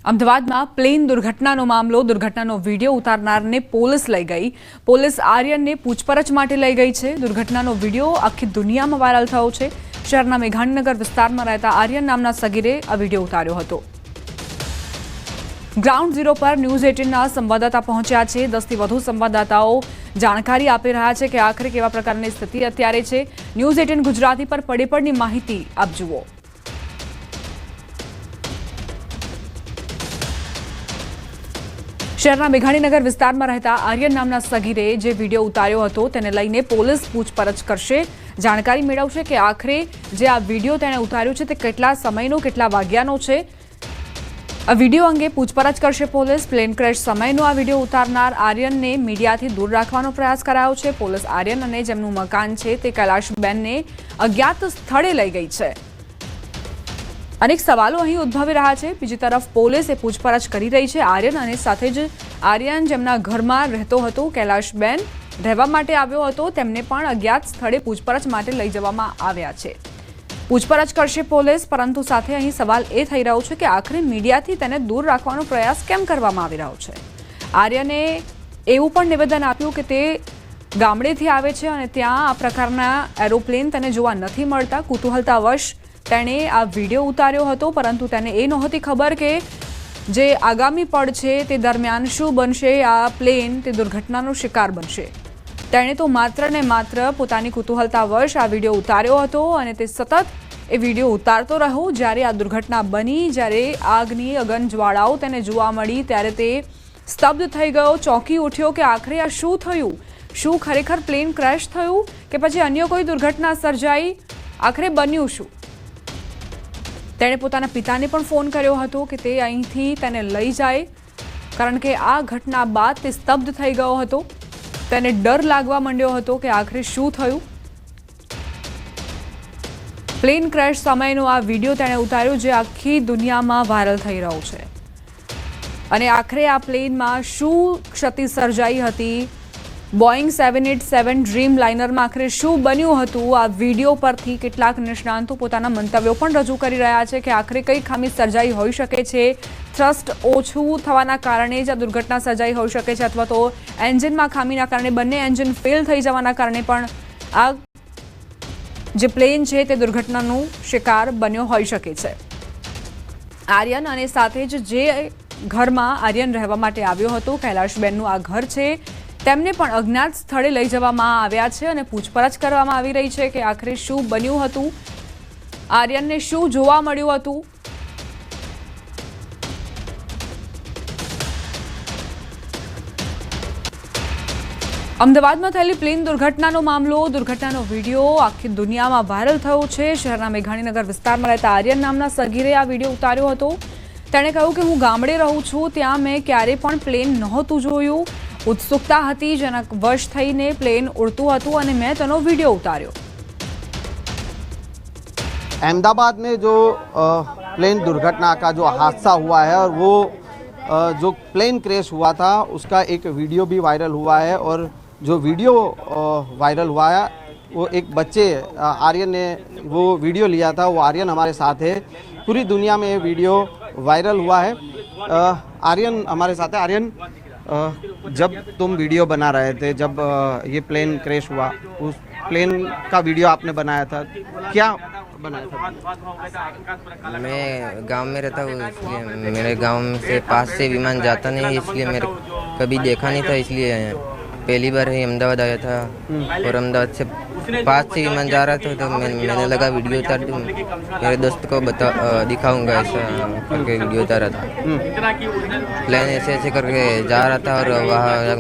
અમદાવાદમાં પ્લેન દુર્ઘટનાનો મામલો દુર્ઘટનાનો video ઉતારનારને police લઈ ગઈ. પોલીસ આર્યનને પૂછપરછ માટે લઈ ગઈ છે. દુર્ઘટનાનો વિડીયો આખી દુનિયામાં વાયરલ થયો છે. શહેરના મેઘાણીનગર વિસ્તારમાં રહેતા આર્યન નામના સગીરે આ વિડીયો ઉતાર્યો હતો. ગ્રાઉન્ડ ઝીરો પર ન્યૂઝ 18ના સંવાદદાતા પહોંચ્યા છે. 10થી વધુ સંવાદદાતાઓ જાણકારી આપી રહ્યા છે કે આખરે કેવા પ્રકારની સ્થિતિ અત્યારે છે. ન્યૂઝ 18 ગુજરાતી પર પડેપડની માહિતી આપ જુઓ. શહેરના મેઘાણીનગર વિસ્તારમાં રહેતા આર્યન નામના સગીરે જે વિડીયો ઉતાર્યો હતો તેને લઈને પોલીસ પૂછપરછ કરશે. જાણકારી મેળવશે કે આખરે જે આ વિડીયો તેણે ઉતાર્યો છે તે કેટલા સમયનો કેટલા વાગ્યાનો છે. આ વિડીયો અંગે પૂછપરછ કરશે પોલીસ. પ્લેન ક્રેશ સમયનો આ વિડીયો ઉતારનાર આર્યનને મીડિયાથી દૂર રાખવાનો પ્રયાસ કરાયો છે. પોલીસ આર્યન અને જેમનું મકાન છે તે કૈલાશબેનને અજ્ઞાત સ્થળે લઈ ગઈ છે. અનેક સવાલો અહીં ઉદ્ભવી રહ્યા છે. બીજી તરફ પોલીસ એ પૂછપરછ કરી રહી છે આર્યન અને સાથે જ આર્યન જેમના ઘરમાં રહેતો હતો કૈલાશબેન રહેવા માટે આવ્યો હતો તેમને પણ અજ્ઞાત સ્થળે પૂછપરછ માટે લઈ જવામાં આવ્યા છે. પૂછપરછ કરશે પોલીસ, પરંતુ સાથે અહીં સવાલ એ થઈ રહ્યો છે કે આખરે મીડિયાથી તેને દૂર રાખવાનો પ્રયાસ કેમ કરવામાં આવી રહ્યો છે. આર્યને એવું પણ નિવેદન આપ્યું કે તે ગામડેથી આવે છે અને ત્યાં આ પ્રકારના એરોપ્લેન તેને જોવા નથી મળતા. કુતૂહલતાવશ તેણે આ વિડીયો ઉતાર્યો હતો, પરંતુ તેને એ નહોતી ખબર કે જે આગામી પળ છે તે દરમિયાન શું બનશે. આ પ્લેન તે દુર્ઘટનાનો શિકાર બનશે. તેણે તો માત્ર ને માત્ર પોતાની કુતૂહલતાવશ આ વિડીયો ઉતાર્યો હતો અને તે સતત એ વિડીયો ઉતારતો રહ્યો. જ્યારે આ દુર્ઘટના બની, જ્યારે આગની અગન જ્વાળાઓ તેને જોવા મળી ત્યારે તે સ્તબ્ધ થઈ ગયો, ચોંકી ઉઠ્યો કે આખરે આ શું થયું. શું ખરેખર પ્લેન ક્રેશ થયું કે પછી અન્ય કોઈ દુર્ઘટના સર્જાઈ? આખરે બન્યું શું? તેણે પોતાના પિતાને પણ ફોન કર્યો હતો કે તે અહીંથી તેને લઈ જાય, કારણ કે આ ઘટના બાદ તે સ્તબ્ધ થઈ ગયો હતો. તેને ડર લાગવા માંડ્યો હતો કે આખરે શું થયું. પ્લેન ક્રેશ સમયનો આ વિડીયો તેણે ઉતાર્યો જે આખી દુનિયામાં વાયરલ થઈ રહ્યો છે. અને આખરે આ પ્લેનમાં શું ક્ષતિ સર્જાઈ હતી, બોઈંગ 787 ડ્રીમ લાઇનરમાં આખરે શું બન્યું હતું. આ વિડીયો પરથી કેટલાક નિષ્ણાંતો પોતાના મંતવ્યો પણ રજૂ કરી રહ્યા છે કે આખરે કઈ ખામી સર્જાઈ હોઈ શકે છે. થ્રસ્ટ ઓછું થવાના કારણે જ આ દુર્ઘટના સર્જાઈ હોઈ શકે છે, અથવા તો એન્જિનમાં ખામીના કારણે બંને એન્જિન ફેલ થઈ જવાના કારણે પણ આ જે પ્લેન છે તે દુર્ઘટનાનું શિકાર બન્યો હોઈ શકે છે. આર્યન અને સાથે જ જે ઘરમાં આર્યન રહેવા માટે આવ્યો હતો, કૈલાશબેનનું આ ઘર છે, તેમને પણ અજ્ઞાત સ્થળે લઈ જવામાં આવ્યા છે અને પૂછપરછ કરવામાં આવી રહી છે કે આખરે શું બન્યું હતું, આર્યનને શું જોવા મળ્યું હતું. અમદાવાદમાં થયેલી પ્લેન દુર્ઘટનાનો મામલો, દુર્ઘટનાનો વિડીયો આખી દુનિયામાં વાયરલ થયો છે. શહેરના મેઘાણીનગર વિસ્તારમાં રહેતા આર્યન નામના સગીરે આ વિડીયો ઉતાર્યો હતો. તેણે કહ્યું કે હું ગામડે રહું છું, ત્યાં મેં ક્યારેય પણ પ્લેન નહોતું જોયું. उत्सुकता હતી જેના વશ થઈને પ્લેન ઉડતું હતું અને મેં તેનો વીડિયો ઉતાર્યો. अहमदाबाद में जो प्लेन दुर्घटना का जो हादसा हुआ है और वो जो प्लेन क्रैश हुआ था उसका एक वीडियो भी वायरल हुआ है. और जो वीडियो वायरल हुआ है वो एक बच्चे आर्यन ने वो वीडियो लिया था. वो आर्यन हमारे साथ है. पूरी दुनिया में ये वीडियो वायरल हुआ है. आर्यन हमारे साथ है. आर्यन, जब तुम वीडियो बना रहे थे, जब ये प्लेन क्रैश हुआ, उस प्लेन का वीडियो आपने बनाया था, क्या बनाया था? मैं गांव में रहता हूँ, इसलिए मेरे गांव से पास से विमान जाता नहीं, इसलिए मेरे कभी देखा नहीं था. इसलिए पहली बार ही अहमदाबाद आया था और अहमदाबाद से पास से विमान जा रहा था तो मैंने लगा वीडियो उतार दूँ, मेरे दोस्त को दिखाऊंगा ऐसा करके वीडियो उतारा था. प्लेन ऐसे ऐसे करके जा रहा था और वहाँ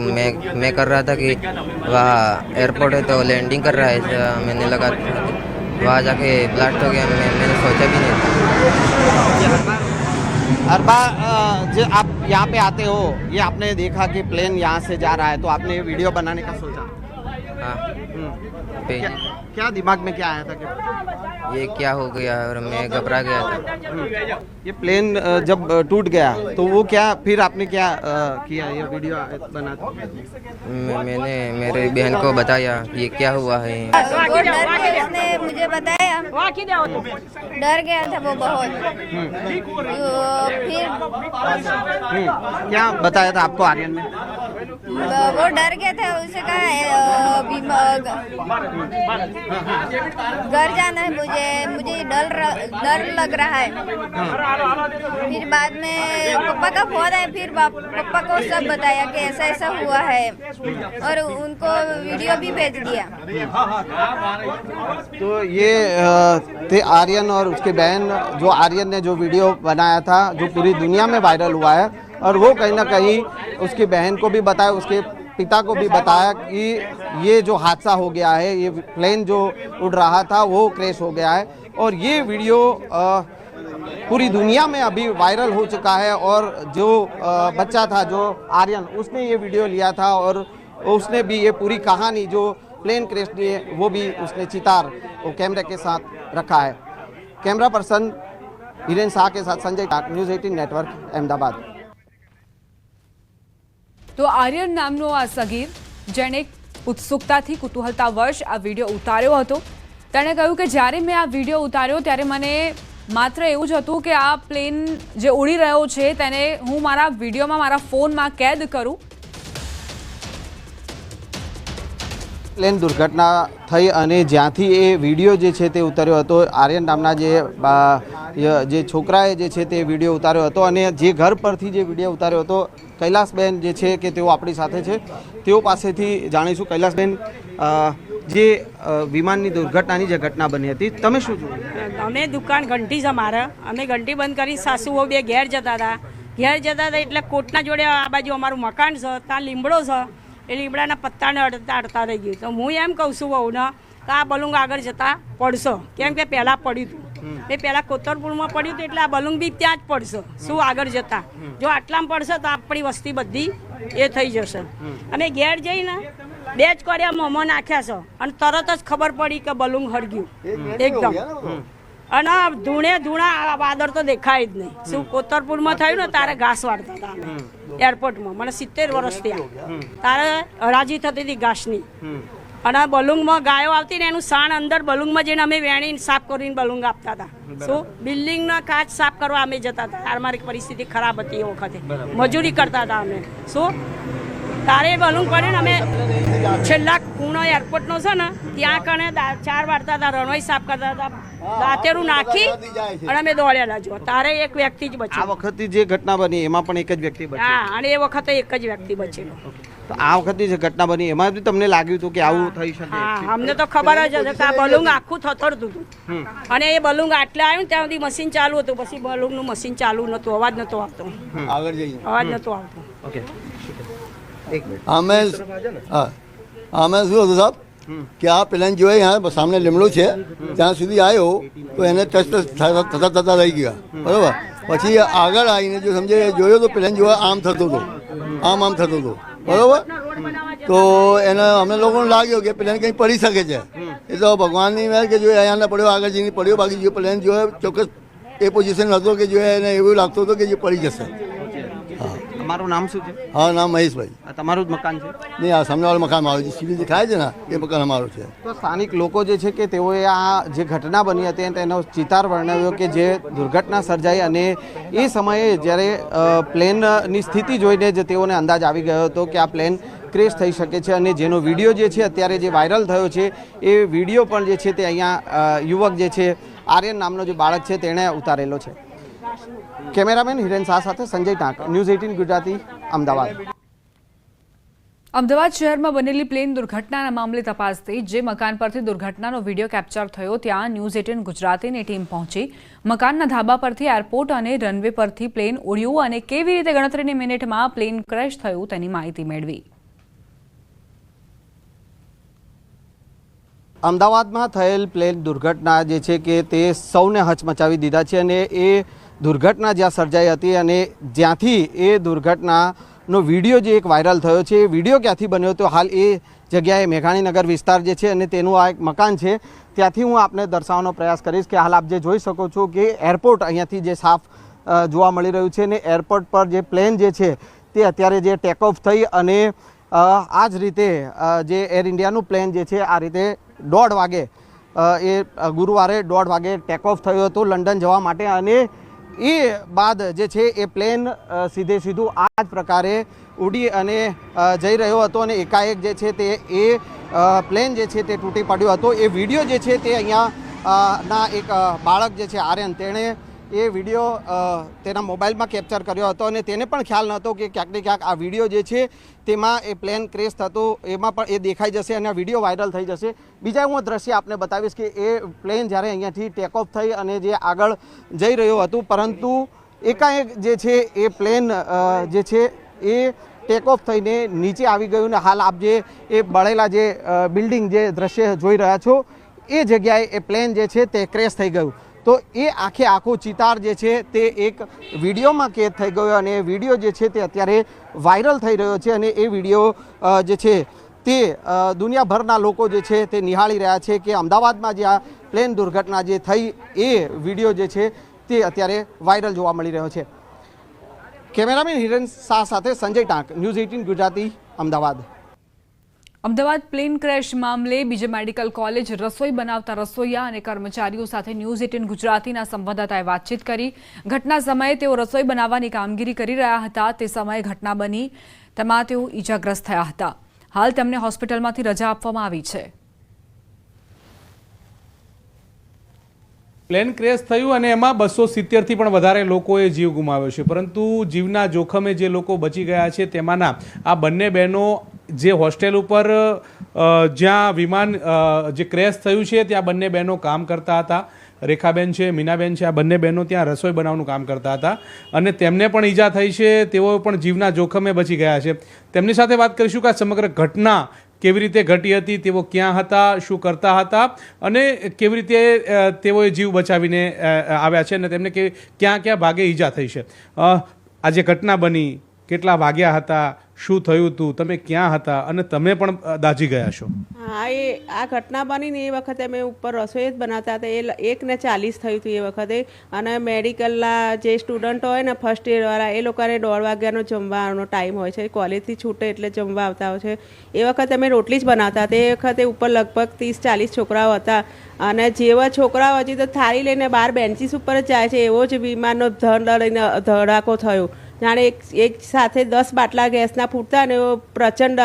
मैं कर रहा था कि वहाँ एयरपोर्ट है तो लैंडिंग कर रहा है, ऐसा मैंने लगा. वहाँ जाके ब्लास्ट हो गया. मैंने सोचा भी नहीं था. अरबा, जो आप यहाँ पे आते हो, ये आपने देखा कि प्लेन यहाँ से जा रहा है तो आपने ये वीडियो बनाने का सोचा? हाँ. क्या दिमाग में क्या आया था कि ये क्या हो गया और मैं घबरा गया था. ये प्लेन जब टूट गया तो वो क्या फिर आपने क्या किया, ये वीडियो बना? मैंने मेरे बहन को बताया ये क्या हुआ है. उसने मुझे बताया दिया, डर गया था वो बहुत। फिर क्या बताया था आपको आर्यन ने? वो डर गया था, उसे कहा घर जाना है मुझे डर लग रहा है। फिर बाद में पापा का फोन आया, फिर पापा को सब बताया कि ऐसा ऐसा हुआ है और उनको वीडियो भी भेज दिया। तो ये थे आर्यन और उसके बहन, जो आर्यन ने जो वीडियो बनाया था जो पूरी दुनिया में वायरल हुआ है, और वो कहीं ना कहीं उसकी बहन को भी बताया, उसके पिता को भी बताया कि ये जो हादसा हो गया है, ये प्लेन जो उड़ रहा था वो क्रैश हो गया है, और ये वीडियो पूरी दुनिया में अभी वायरल हो चुका है। और जो बच्चा था, जो आर्यन, उसने ये वीडियो लिया था और उसने भी ये पूरी कहानी जो प्लेन क्रैश की है वो भी उसने चितार वो कैमरे के साथ रखा है। कैमरा पर्सन हिरेन शाह के साथ संजय टाक, न्यूज़ 18 नेटवर्क, अहमदाबाद। તો આર્યન નામનો આ સગીર જેણે ઉત્સુકતાથી કુતૂહલતાવશ આ વિડીયો ઉતાર્યો હતો, તેણે કહ્યું કે જ્યારે મેં આ વિડીયો ઉતાર્યો ત્યારે મને માત્ર એવું જ હતું કે આ પ્લેન જે ઉડી રહ્યો છે તેને હું મારા વિડીયોમાં, મારા ફોનમાં કેદ કરું। પ્લેન દુર્ઘટના થઈ અને જ્યાંથી એ વિડીયો જે છે તે ઉતાર્યો હતો, આર્યન નામના જે છોકરાએ જે છે તે વિડીયો ઉતાર્યો હતો, અને જે ઘર પરથી જે વિડીયો ઉતાર્યો હતો, કૈલાસબેન જે છે કે તેઓ આપણી સાથે છે, તેઓ પાસેથી જાણીશું। કૈલાસબેન, જે વિમાનની દુર્ઘટનાની જે ઘટના બની હતી, તમે શું જોયું? અમે દુકાન ઘંટી છે મારે, અમે ઘંટી બંધ કરી સાસુઓ બે ઘેર જતા હતા। ઘેર જતા હતા એટલે કોટના જોડે આ બાજુ અમારું મકાન છે, ત્યાં લીમડો છે, એ લીમડાના પત્તાને અડતા રહી ગયું। તો હું એમ કહું છું વહુને કે આ બલુંગ આગળ જતાં પડશે, કેમ કે પહેલાં પડ્યું હતું, એ પહેલાં કોતરપુરમાં પડ્યું હતું એટલે આ બલુંગ બી ત્યાં જ પડશે, શું આગળ જતાં જો આટલામાં પડશે તો આપણી વસ્તી બધી એ થઈ જશે। અમે ઘેર જઈને 2 જ કર્યા મોંમાં નાખ્યા છે અને તરત જ ખબર પડી કે બલુંગ હળગ્યું એકદમ, અને ધૂણા વાદળ તો દેખાય જ નહીં। શું કોતરપુરમાં થયું ને તારે ઘાસ વાળતા હતા અમે એરપોર્ટમાં, મને 70 વર્ષ થયા, તારે હરાજી થતી હતી ઘાસની, અને બલુંગમાં ગાયો આવતી ને એનું સાણ અંદર બલુંગમાં જઈને અમે વેણીને સાફ કરીને બલુંગ આપતા હતા। શું બિલ્ડિંગના કાચ સાફ કરવા અમે જતા હતા, મારી પરિસ્થિતિ ખરાબ હતી એ વખતે, મજૂરી કરતા હતા અમે। શું તારે બલુંગ પડ્યું ને અમે છેલ્લા પૂર્ણ એરપોર્ટનો છે ને ત્યાં કણે 4 વાળતા હતા, રણોઈ સાફ કરતા હતા, દાંતેરું નાખી અને અમે દોડ્યા જો, તારે એક વ્યક્તિ જ બચ્યો। આ વખતે જે ઘટના બની એમાં પણ એક જ વ્યક્તિ બચ્યો? હા, અને એ વખતે એક જ વ્યક્તિ બચેલો। તો આ વખતે જે ઘટના બની એમાં બી તમને લાગ્યું હતું કે આવું થઈ શકે? હા, અમને તો ખબર જ હતી કે આ બલુંગ આખું થથડતું હતું, અને એ બલુંગ આટલે આવ્યું ત્યાં સુધી મશીન ચાલુ હતું, પછી બલુંગનું મશીન ચાલુ નહોતું, અવાજ નહોતો આવતો, આગળ જઈએ અવાજ નહોતો આવતો। ઓકે, हमें શું હતું સાહેબ કે આ પ્લેન જો यहाँ સામે લીમડું છે ત્યાં સુધી આવ્યો તો એને ટચ થતા રહી ગયા, બરાબર। પછી આગળ આવીને જો સમજે જોયો તો પ્લેન જો આમ થતો હતો, આમ થતો હતો, બરાબર। તો એને અમને લોકોને લાગ્યો કે પ્લેન કંઈ પડી શકે છે, એ તો ભગવાનની મહેર કે જો અહીંયા ના પડ્યો, આગળ જઈને પડ્યો, બાકી જો પ્લેન જો ચોક્કસ એ પોઝિશન હતો કે જો એને એવું લાગતું હતું કે જે પડી જશે। તમારું નામ શું છે? હા, નામ મહેશભાઈ। આ તમારું જ મકાન છે? નહીં, આ સામેવાળું મકાન મારું છે, સિવિલ દેખાય છે ને એ મકાન અમારું છે। તો સ્થાનિક લોકો જે છે કે તેઓએ આ જે ઘટના બની હતી તેનો ચિતાર વર્ણવ્યો કે જે દુર્ઘટના સર્જાઈ, અને એ સમયે જ્યારે પ્લેનની સ્થિતિ જોઈને જ તેઓને અંદાજ આવી ગયો હતો કે આ પ્લેન ક્રેશ થઈ શકે છે, અને જેનો વિડીયો જે છે અત્યારે જે વાયરલ થયો છે એ વિડીયો પણ જે છે તે અહીંયા યુવક જે છે આર્યન નામનો જે બાળક છે તેણે ઉતારેલો છે। કેમેરામેન હિરેન શાહ સાથે સંજય ટાંક, ન્યૂઝ 18 ગુજરાતી, અમદાવાદ। અમદાવાદ શહેરમાં બનેલી પ્લેન દુર્ઘટનાના મામલે તપાસ થઈ। જે મકાન પરથી દુર્ઘટનાનો વિડીયો કેપ્ચર થયો ત્યાં ન્યૂઝ 18 ગુજરાતીની ટીમ પહોંચી। મકાનના ધાબા પરથી એરપોર્ટ અને રનવે પરથી પ્લેન ઉડ્યું અને કેવી રીતે ગણતરીની મિનિટમાં પ્લેન ક્રેશ થયું તેની માહિતી મેળવી। અમદાવાદમાં થયેલ પ્લેન દુર્ઘટના જે છે કે તે સૌને હચમચાવી દીધા છે, અને એ દુર્ઘટના જ્યાં સર્જાઈ હતી અને જ્યાંથી એ દુર્ઘટનાનો વિડીયો જે એક વાયરલ થયો છે, એ વિડીયો ક્યાંથી બન્યો તો હાલ એ જગ્યાએ મેઘાણીનગર વિસ્તાર જે છે અને તેનું આ એક મકાન છે, ત્યાંથી હું આપને દર્શાવવાનો પ્રયાસ કરીશ કે હાલ આપ જે જોઈ શકો છો કે એરપોર્ટ અહીંયાથી જે સાફ જોવા મળી રહ્યું છે, અને એરપોર્ટ પર જે પ્લેન જે છે તે અત્યારે જે ટેક ઓફ થઈ અને આ જ રીતે જે એર ઇન્ડિયાનું પ્લેન જે છે આ રીતે 1:30 વાગે એ ગુરુવારે 1:30 વાગે ટેક ઓફ થયું હતું લંડન જવા માટે અને એ બાદ જે છે એ પ્લેન સીધું આ જ પ્રકારે ઉડી અને જઈ રહ્યો હતો અને એકાએક જે છે તે એ પ્લેન જે છે તે તૂટી પડ્યો હતો. એ વિડીયો જે છે તે અહીંયા ના એક બાળક જે છે આર્યન તેણે એ વિડીયો તેના મોબાઈલમાં કેપ્ચર કર્યો હતો અને તેને પણ ખ્યાલ નહોતો કે ક્યાંક ને ક્યાંક આ વિડીયો જે છે તેમાં એ પ્લેન ક્રેશ થતો એમાં પણ એ દેખાઈ જશે અને આ વિડીયો વાયરલ થઈ જશે. બીજા હું દ્રશ્ય આપને બતાવીશ કે એ પ્લેન જ્યારે અહીંયાથી ટેક ઓફ થઈ અને જે આગળ જઈ રહ્યું હતું પરંતુ એકાએક જે છે એ પ્લેન જે છે એ ટેક ઓફ થઈને નીચે આવી ગયું ને હાલ આપ જે એ બળેલા જે બિલ્ડિંગ જે દ્રશ્ય જોઈ રહ્યા છો એ જગ્યાએ એ પ્લેન જે છે તે ક્રેશ થઈ ગયું. તો એ આખું ચિતાર જે છે તે એક વિડીયોમાં કેદ થઈ ગયો અને એ વિડીયો જે છે તે અત્યારે વાયરલ થઈ રહ્યો છે અને એ વિડીયો જે છે તે દુનિયાભરના લોકો જે છે તે નિહાળી રહ્યા છે કે અમદાવાદમાં જે આ પ્લેન દુર્ઘટના જે થઈ એ વિડીયો જે છે તે અત્યારે વાયરલ જોવા મળી રહ્યો છે. કેમેરામેન હિરેન શાહ સાથે Sanjay Tank, news 18 Gujarati, Ahmedabad. Ahmedabad plane crash મામલે બીજે મેડિકલ કોલેજ રસોઈ બનાવતા રસોઈયા અને કર્મચારીઓ સાથે ન્યૂઝ 18 ગુજરાતીના સંવાદદાતાએ વાતચીત કરી. ઘટના સમયે તેઓ રસોઈ બનાવવાની કામગીરી કરી રહ્યા હતા. તે સમયે ઘટના બની, તેમાં તેઓ ઈજાગ્રસ્ત થયા હતા. હાલ તેમને હોસ્પિટલમાંથી રજા આપવામાં આવી છે. પ્લેન ક્રેશ થયું અને એમાં 270થી પણ વધારે લોકોએ જીવ ગુમાવ્યો છે, પરંતુ જીવના જોખમે જે લોકો બચી ગયા છે તેમાંના આ બંને બહેનો જે હોસ્ટેલ ઉપર જ્યાં વિમાન જે ક્રેશ થયું છે ત્યાં બંને બહેનો કામ કરતા હતા. રેખાબેન છે, મીનાબેન છે, આ બંને બહેનો ત્યાં રસોઈ બનાવવાનું કામ કરતા હતા અને તેમને પણ ઈજા થઈ છે. તેઓ પણ જીવના જોખમે બચી ગયા છે. તેમની સાથે વાત કરીશું કે આ સમગ્ર ઘટના કેવી રીતે ઘટી હતી, તેઓ ક્યાં હતા, શું કરતા હતા અને કેવી રીતે તેઓએ જીવ બચાવીને આવ્યા છે અને તેમને ક્યાં ક્યાં ભાગે ઈજા થઈ છે. આ જે ઘટના બની, કેટલા વાગ્યા હતા, શું થયું હતું, તમે ક્યાં હતા અને તમે પણ દાઝી ગયા છો? હા, આ ઘટના બની ને એ વખતે અમે ઉપર રસોઈ જ બનાવતા હતા. એ 1:40 થયું હતું એ વખતે અને મેડિકલના જે સ્ટુડન્ટ હોય ને ફર્સ્ટ યરવાળા એ લોકોને 1:30 વાગ્યાનો જમવાનો ટાઈમ હોય છે. કોલેજથી છૂટે એટલે જમવા આવતા હોય છે. એ વખતે અમે રોટલી જ બનાવતા હતા. એ વખતે ઉપર લગભગ 30-40 છોકરાઓ હતા અને જેવા છોકરાઓ હજી તો થાળી લઈને બહાર બેન્ચીસ ઉપર જ જાય છે એવો જ વિમાનનો લઈને ધડાકો થયો. જાણે એક સાથે 10 બાટલા ગેસના ફૂટતા ને એવો પ્રચંડ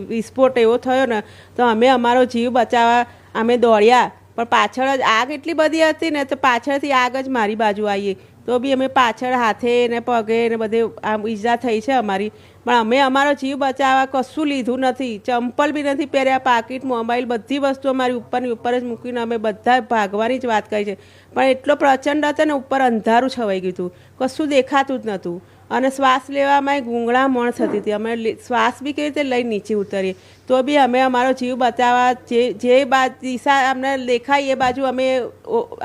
વિસ્ફોટ એવો થયો ને તો અમે અમારો જીવ બચાવવા અમે દોડ્યા, પણ પાછળ જ આગ એટલી બધી હતી ને તો પાછળથી આગ જ મારી બાજુ આવીએ તો બી અમે પાછળ હાથે ને પગે ને બધે આમ ઈજા થઈ છે અમારી, પણ અમે અમારો જીવ બચાવવા કશું લીધું નથી. ચંપલ બી નથી પહેર્યા, પાકીટ, મોબાઈલ, બધી વસ્તુ અમારી ઉપરની ઉપર જ મૂકીને અમે બધા ભાગવાની જ વાત કરી છે. પણ એટલો પ્રચંડ હતો ને ઉપર અંધારું છવાઈ ગયું હતું, કશું દેખાતું જ નહોતું અને શ્વાસ લેવામાં ગૂંગળામણ થતી હતી. અમે શ્વાસ બી કેવી રીતે લઈ નીચે ઉતરીએ તો બી અમે અમારો જીવ બચાવવા જે દિશા અમને દેખાય એ બાજુ અમે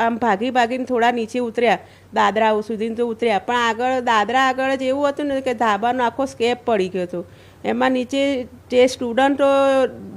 આમ ભાગીને થોડા નીચે ઉતર્યા, દાદરાઓ સુધી તો ઉતર્યા. પણ આગળ દાદરા આગળ જ એવું હતું ને કે ધાબાનો આખો સ્કેપ પડી ગયો હતો. એમાં નીચે જે સ્ટુડન્ટો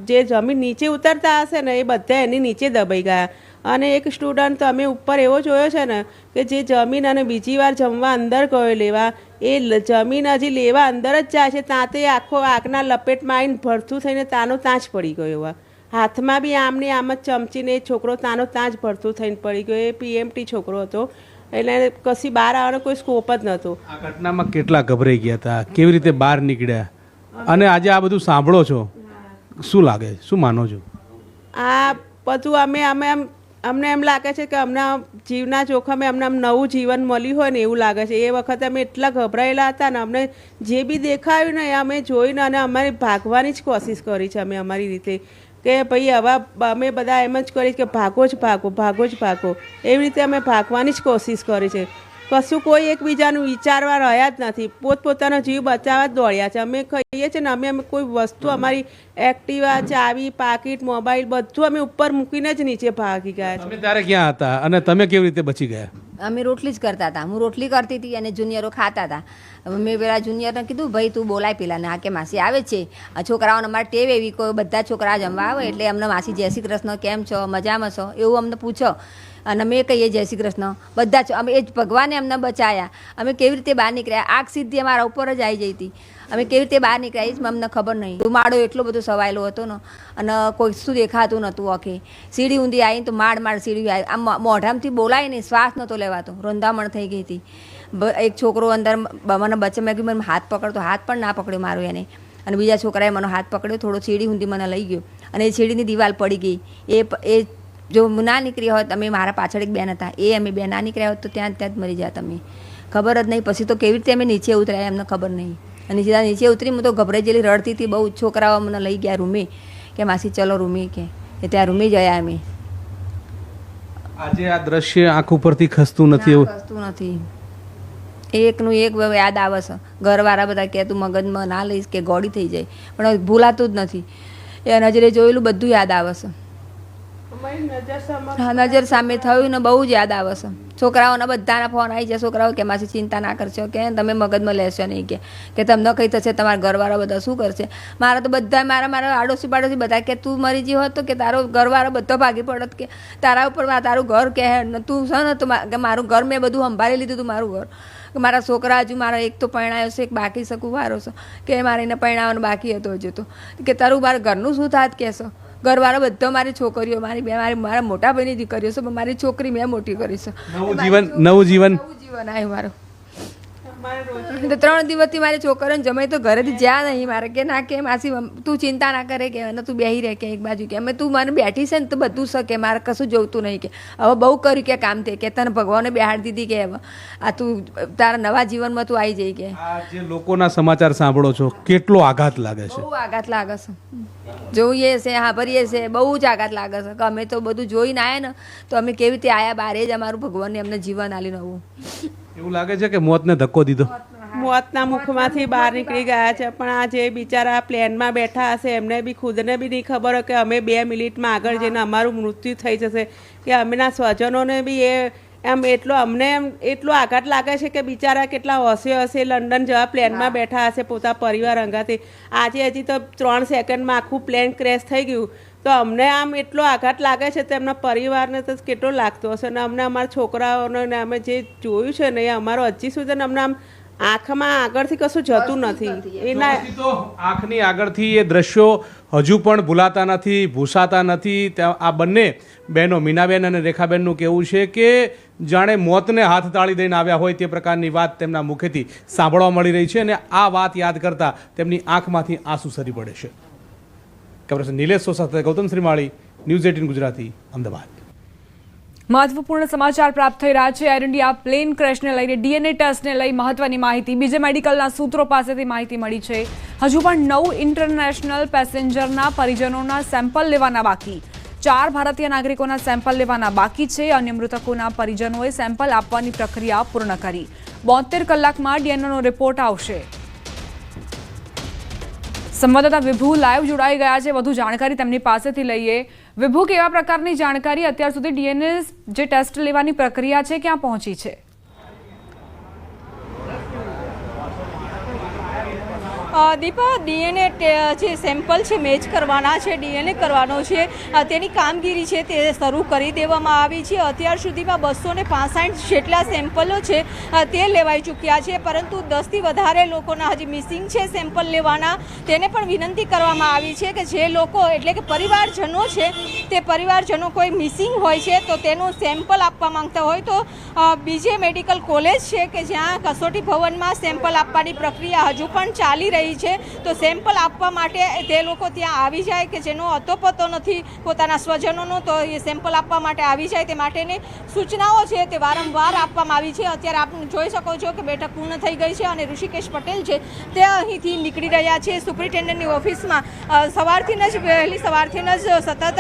જે જમીન નીચે ઉતરતા હશે ને એ બધા એની નીચે દબાઈ ગયા અને એક સ્ટુડન્ટ તો અમે ઉપર એવો જોયો છે ને કે જે જમીન અને બીજી વાર જમવા અંદર ગયો લેવા, એ જમીન હજી લેવા અંદર જ જાય છે ત્યાં તે આખો આગના લપેટમાં આવીને ભરતું થઈને તાનો ત્યાં જ પડી ગયો. હાથમાં બી આમને આમ જ ચમચીને એ છોકરો તાનો ત્યાં જ ભરતું થઈને પડી ગયો. એ PMT છોકરો હતો એટલે કશી બહાર આવવાનો કોઈ સ્કોપ જ નહોતો. આ ઘટનામાં કેટલા ગભરાઈ ગયા હતા, કેવી રીતે બહાર નીકળ્યા અને આજે આ બધું સાંભળો છો, શું લાગે, શું માનો છો? આ બધું અમને એમ લાગે છે કે અમને જીવના જોખમે અમને નવું જીવન મળ્યું હોય ને એવું લાગે છે. એ વખતે અમે એટલા ગભરાયેલા હતા ને અમને જે બી દેખાયું ને એ અમે જોઈને અને અમારી ભાગવાની જ કોશિશ કરી છે અમે અમારી રીતે કે ભાઈ હવે અમે બધા એમ જ કરી કે ભાગો જ ભાગો એવી રીતે અમે ભાગવાની જ કોશિશ કરી છે. કશું કોઈ એકબીજાનું વિચારવા રહ્યા જ નથી, પોતપોતાનો જીવ બચાવવા જ દોડ્યા છે. અમે કહીએ છીએ ને અમે કોઈ વસ્તુ અમારી એક્ટિવા, ચાવી, પાકીટ, મોબાઈલ બધું અમે ઉપર મૂકીને જ નીચે ભાગી ગયા છે. તમે ત્યારે ક્યાં હતા અને તમે કેવી રીતે બચી ગયા? અમે રોટલી જ કરતા હતા. હું રોટલી કરતી હતી અને જુનિયરો ખાતા હતા. મેં પેલા જુનિયરને કીધું ભાઈ તું બોલાય પેલાને, હા કે માસી આવે છે. છોકરાઓને અમારે ટેવ એવી કોઈ બધા છોકરા જમવા આવે એટલે અમને માસી જય શ્રી કૃષ્ણ, કેમ છો, મજામાં છો, એવું અમને પૂછો. અને અમે કહીએ જય શ્રી કૃષ્ણ બધા જ. અમે એ જ ભગવાને અમને બચાયા. અમે કેવી રીતે બહાર નીકળ્યા, આગ સીધી અમારા ઉપર જ આવી જઈ હતી. અમે કેવી રીતે બહાર નીકળ્યા એ જ અમને ખબર નહીં. ધુમાડો એટલો બધો સવાયેલો હતો ને, અને કોઈ શું દેખાતું નહોતું. આખી સીડી ઊંધી આવીને તો માડ સીડી આવી. આમ મોઢામાંથી બોલાય નહીં, શ્વાસ નહોતો લેવાતો, રોંધામણ થઈ ગઈ હતી. એક છોકરો અંદર મને બચે, મેં કીધું મને હાથ પકડતો, હાથ પણ ના પકડ્યો મારો એને. અને બીજા છોકરાએ મને હાથ પકડ્યો, થોડો સીડી ઊંધી મને લઈ ગયો અને એ સીડીની દિવાલ પડી ગઈ. એ જો ના નીકળી હોત, અમે મારા પાછળ એક બેન હતા, એ અમે બે ના નીકળ્યા હોત તો ત્યાં જ મરી જાત અમે. ખબર જ નહીં. પછી તો કેવી રીતે અમે નીચે ઉતર્યા એમને ખબર નહીં. અને સીધા નીચે ઉતરી હું તો ગભરાઈ ગયેલી, રડતી હતી બહુ. છોકરાઓ મને લઈ ગયા રૂમે કે માસી ચલો રૂમે, કે ત્યાં રૂમે ગયા અમે. આજે આ દ્રશ્ય આંખ ઉપરથી ખસતું નથી, એવું ખસતું નથી. એકનું એક યાદ આવે છે. ઘરવાળા બધા કે તું મગજમાં ના લઈશ કે ગોળી થઈ જાય, પણ ભૂલાતું જ નથી. એ નજરે જોયેલું બધું યાદ આવે છે. નજર સામે થયું ને બહુ જ યાદ આવે છે. છોકરાઓના બધાના ફોન આવી જાય. છોકરાઓ કે માસી ચિંતા ના કરશો, કે તમે મગજમાં લેશો નહીં, કે તમને કઈ થશે, તમારા ઘરવાળા બધા શું કરશે. મારા તો બધા મારા આડોશી પાડોશી બધા કે તું મરી ગઈ હોત તો કે તારો ઘરવાળો બધો ભાગી પડત, કે તારા ઉપર તારું ઘર કે તું છે ને તો મારું ઘર મેં બધું સંભાળી લીધું હતું. મારું ઘર, મારા છોકરા હજુ મારા એક તો પરણાયો છે, એક બાકી શકું વારો છે, કે મારે એને પરણાવવાનો બાકી હતો હજુ તો, કે તારું મારા ઘરનું શું થાત કહેશો. ઘરવાળો બધો મારી છોકરીઓ, મારા મોટા ભાઈની દીકરીઓ છે, મારી છોકરી મેં મોટી કરી છે. નવું જીવન આવ્યું મારું. 3 દિવસથી મારી છોકરીઓને જમાઈ તો ઘરેથી જ્યાં નહીં મારે, કે ના કે માસી તું ચિંતા ના કરે, કે તું બેહી રહે, કે એક બાજુ કે અમે તું મને બેઠી છે ને તો બધું છે, કે મારે કશું જોતું નહીં, કે હવે બહુ કર્યું કે કામ તે, કે તને ભગવાને બેહાડી દીધી, કે હવે આ તું તારા નવા જીવનમાં તું આવી જઈ. કે આ જે લોકોના સમાચાર સાંભળો છો કેટલો આઘાત લાગે છે? બહુ આઘાત લાગે છે. જોઈએ છે, સાંભળીએ છે, બહુ જ આઘાત લાગે છે. કે અમે તો બધું જોઈને આવ્યા ને તો અમે કેવી રીતે આવ્યા બારે જ અમારું ભગવાનને અમને જીવન આલી નવું. એવું લાગે છે કે મોતને ધક્કો દીધો, મોતના મુખમાંથી બહાર નીકળી ગયા છે. પણ આ જે બિચારા પ્લેનમાં બેઠા હશે એમને બી ખુદને બી નહીં ખબર હોય કે અમે 2 મિનિટમાં આગળ જઈને અમારું મૃત્યુ થઈ જશે, કે અમેના સ્વજનોને બી એમ અમને એટલો આઘાત લાગે છે કે બિચારા કેટલા હશે લંડન જેવા પ્લેનમાં બેઠા હશે પોતા પરિવાર અંગાથી. આજે હજી તો 3 સેકન્ડમાં આખું પ્લેન ક્રેશ થઈ ગયું. તો અમને આમ એટલો આઘાત લાગે છે, તો એમના પરિવારને તો કેટલો લાગતો હશે. ને અમને અમારા છોકરાઓને અમે જે જોયું છે ને એ અમારો હજી સુધી અમને આમ આંખમાં આગળથી કશું જતું નથી. એના આંખની આગળથી એ દ્રશ્યો હજુ પણ ભૂલાતા નથી, ભૂસાતા નથી. આ બંને બહેનો મીનાબેન અને રેખાબેનનું કહેવું છે કે જાણે મોતને હાથ તાળી દઈને આવ્યા હોય તે પ્રકારની વાત તેમના મુખેથી સાંભળવા મળી રહી છે. અને આ વાત યાદ કરતા તેમની આંખમાંથી આંસુ સરી પડે છે. કેમેરા નિલેશ સોસા સાથે ગૌતમ શ્રીમાળી, ન્યૂઝ 18 ગુજરાતી, અમદાવાદ. મહત્વપૂર્ણ સમાચાર પ્રાપ્ત થઈ રહ્યા છે. એર ઇન્ડિયા પ્લેન ક્રેશને લઈને ડીએનએ ટેસ્ટને લઈ મહત્વની માહિતી બીજે મેડિકલના સૂત્રો પાસેથી માહિતી મળી છે. હજુ પણ 9 ઇન્ટરનેશનલ પેસેન્જરના પરિજનોના સેમ્પલ લેવાના બાકી. 4 ભારતીય નાગરિકોના સેમ્પલ લેવાના બાકી છે. અન્ય મૃતકોના પરિજનોએ સેમ્પલ આપવાની પ્રક્રિયા પૂર્ણ કરી. 72 કલાકમાં ડીએનએનો રિપોર્ટ આવશે. સંવાદદાતા વિભુ લાઈવ જોડાઈ ગયા છે. વધુ જાણકારી તેમની પાસેથી લઈએ. વિભુ, કેવા પ્રકારની જાણકારી અત્યાર સુધી ડીએનએ જે ટેસ્ટ લેવાની પ્રક્રિયા છે ક્યાં પહોંચી છે? દીપા, ડીએનએ જે સેમ્પલ છે મેચ કરવાના છે, ડીએનએ કરવાનો છે, તેની કામગીરી છે તે શરૂ કરી દેવામાં આવી છે. અત્યાર સુધીમાં 265 જેટલા સેમ્પલો છે તે લેવાઈ ચૂક્યા છે. પરંતુ 10થી વધારે લોકોના હજી મિસિંગ છે સેમ્પલ લેવાના. તેને પણ વિનંતી કરવામાં આવી છે કે જે લોકો એટલે કે પરિવારજનો છે તે પરિવારજનો કોઈ મિસિંગ હોય છે તો તેનું સેમ્પલ આપવા માંગતા હોય તો બીજે મેડિકલ કોલેજ છે કે જ્યાં કસોટી ભવનમાં સેમ્પલ આપવાની પ્રક્રિયા હજુ પણ ચાલી રહી છે. તો સેમ્પલ આપવા માટે તે લોકો ત્યાં આવી જાય કે જેનો અતોપતો નથી પોતાના સ્વજનોનો, તો એ સેમ્પલ આપવા માટે આવી જાય તે માટેની સૂચનાઓ છે તે વારંવાર આપવામાં આવી છે. અત્યારે આપ જોઈ શકો છો કે બેઠક પૂર્ણ થઈ ગઈ છે અને ઋષિકેશ પટેલ છે તે અહીંથી નીકળી રહ્યા છે. સુપ્રિન્ટેન્ડન્ટની ઓફિસમાં વહેલી સવારથી જ સતત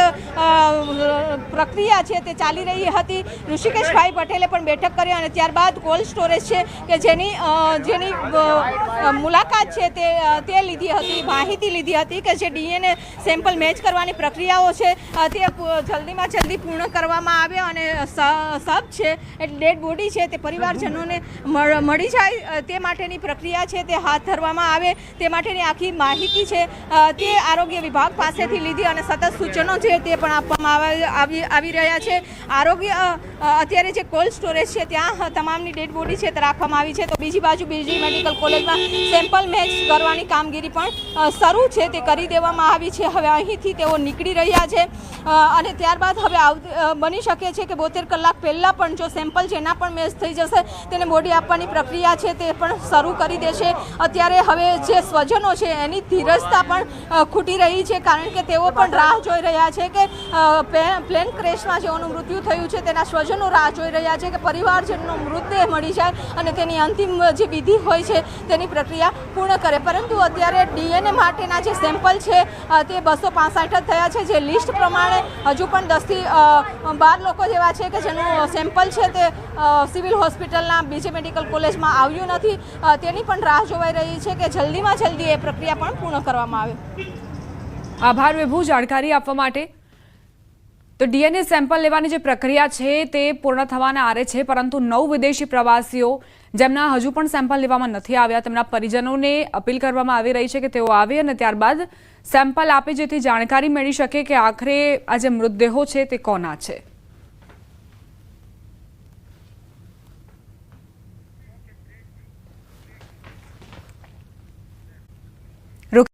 પ્રક્રિયા છે તે ચાલી રહી હતી. ઋષિકેશભાઈ પટેલે પણ બેઠક કરી અને ત્યારબાદ કોલ્ડ સ્ટોરેજ છે કે જેની મુલાકાત છે તે તે લીધી હતી, માહિતી લીધી હતી કે જે DNA સેમ્પલ મેચ કરવાની પ્રક્રિયાઓ છે તે જલ્દીમાં જલ્દી પૂર્ણ કરવામાં આવે અને સબ છે એટલે ડેડ બોડી છે તે પરિવારજનોને મળી જાય તે માટેની પ્રક્રિયા છે તે હાથ ધરવામાં આવે તે માટેની આખી માહિતી છે તે આરોગ્ય વિભાગ પાસેથી લીધી અને સતત સૂચનો છે તે પણ આપવામાં આવી રહ્યા છે. આરોગ્ય અત્યારે જે કોલ્ડ સ્ટોરેજ છે ત્યાં તમામની ડેડ બોડી છે તે રાખવામાં આવી છે. તો બીજી બાજુ બીજી મેડિકલ કોલેજમાં સેમ્પલ મેચ કરવાની કામગીરી પણ શરૂ છે તે કરી દેવામાં આવી છે. હવે અહીંથી તેઓ નીકળી રહ્યા છે અને ત્યારબાદ હવે બની શકે છે કે 72 કલાક પહેલાં પણ જો સેમ્પલ જેના પણ મેચ થઈ જશે તેને બોડી આપવાની પ્રક્રિયા છે તે પણ શરૂ કરી દેશે. અત્યારે હવે જે સ્વજનો છે એની ધીરજતા પણ ખૂટી રહી છે કારણ કે તેઓ પણ રાહ જોઈ રહ્યા છે કે પ્લેન ક્રેશમાં જેઓનું મૃત્યુ થયું છે તેના સ્વજનો રાહ જોઈ રહ્યા છે કે પરિવારજનનો મૃતદેહ મળી જાય અને તેની અંતિમ જે વિધિ હોય છે તેની પ્રક્રિયા પૂર્ણ કરે. પરંતુ અત્યારે DNA માટેના જે સેમ્પલ છે તે 265 જ થયા છે. જે લિસ્ટ પ્રમાણે હજુ પણ 10 થી 12 લોકો જેવા છે કે જેનું સેમ્પલ છે તે સિવિલ હોસ્પિટલના બીજી મેડિકલ કોલેજમાં આવ્યું નથી. તેની પણ રાહ જોવાઈ રહી છે કે જલ્દીમાં જલ્દી એ પ્રક્રિયા પણ પૂર્ણ કરવામાં આવે. આભાર વિભુ જાણકારી આપવા માટે. તો DNA સેમ્પલ લેવાની જે પ્રક્રિયા છે તે પૂર્ણ થવાના આરે છે પરંતુ 9 વિદેશી પ્રવાસીઓ જેમના હજુ પણ સેમ્પલ લેવામાં નથી આવ્યા તેમના પરિજનોને અપીલ કરવામાં આવી રહી છે કે તેઓ આવે અને ત્યારબાદ સેમ્પલ આપે જેથી જાણકારી મળી શકે કે આખરે આ જે મૃતદેહો છે તે કોના છે.